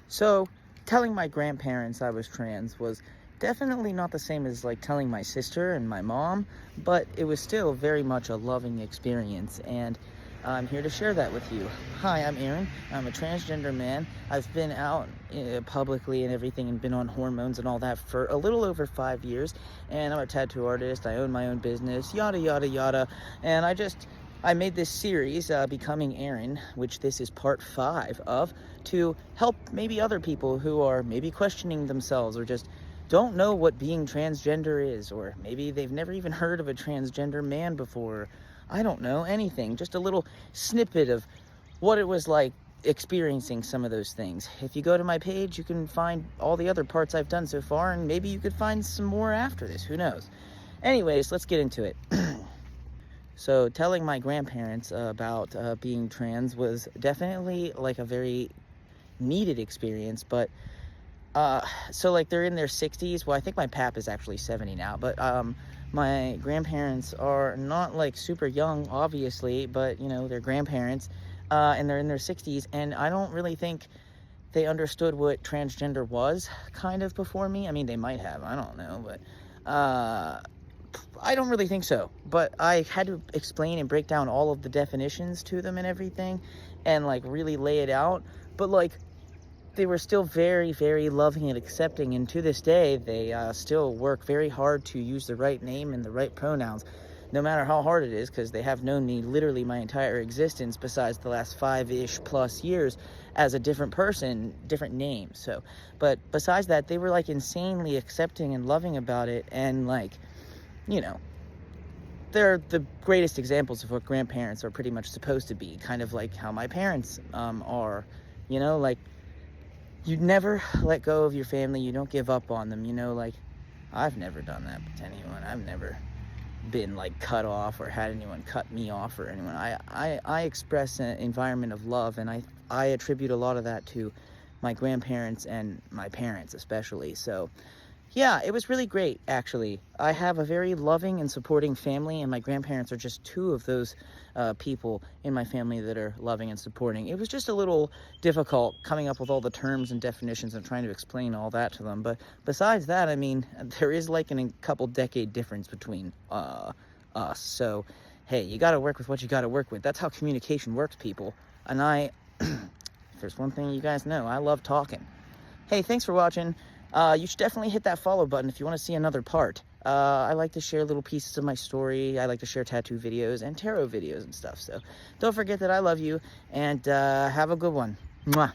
So, telling my grandparents I was trans was definitely not the same as like telling my sister and my mom, but it was still very much a loving experience, and I'm here to share that with you. Hi, I'm Aaron. I'm a transgender man. I've been out publicly and everything and been on hormones and all that for a little over 5 years, and I'm a tattoo artist. I own my own business, yada, yada, yada, and I made this series, Becoming Aron, which this is part 5 of, to help maybe other people who are maybe questioning themselves or just don't know what being transgender is, or maybe they've never even heard of a transgender man before. I don't know, anything. Just a little snippet of what it was like experiencing some of those things. If you go to my page, you can find all the other parts I've done so far, and maybe you could find some more after this. Who knows? Anyways, let's get into it. So telling my grandparents about being trans was definitely like a very needed experience, but so like they're in their 60s. Well, I think my pap is actually 70 now, but my grandparents are not like super young, obviously, but you know, they're grandparents, and they're in their 60s, and I don't really think they understood what transgender was kind of before me. I mean, they might have, I don't know, but I don't really think so, but I had to explain and break down all of the definitions to them and everything, and like really lay it out. But like, they were still very, very loving and accepting, and to this day, they still work very hard to use the right name and the right pronouns, no matter how hard it is, because they have known me literally my entire existence, besides the last 5-ish plus years, as a different person, different name. So, but besides that, they were like insanely accepting and loving about it, and like, you know, they're the greatest examples of what grandparents are pretty much supposed to be, kind of like how my parents are, you know, like, you never let go of your family, you don't give up on them, you know, like, I've never done that to anyone. I've never been like cut off or had anyone cut me off or anyone. I express an environment of love, and I attribute a lot of that to my grandparents and my parents especially. So yeah, it was really great, actually. I have a very loving and supporting family, and my grandparents are just two of those people in my family that are loving and supporting. It was just a little difficult coming up with all the terms and definitions and trying to explain all that to them. But besides that, I mean, there is like a couple decade difference between us. So, hey, you got to work with what you got to work with. That's how communication works, people. And if there's one thing you guys know, I love talking. Hey, thanks for watching. You should definitely hit that follow button if you want to see another part. I like to share little pieces of my story. I like to share tattoo videos and tarot videos and stuff. So don't forget that I love you, and have a good one. Mwah.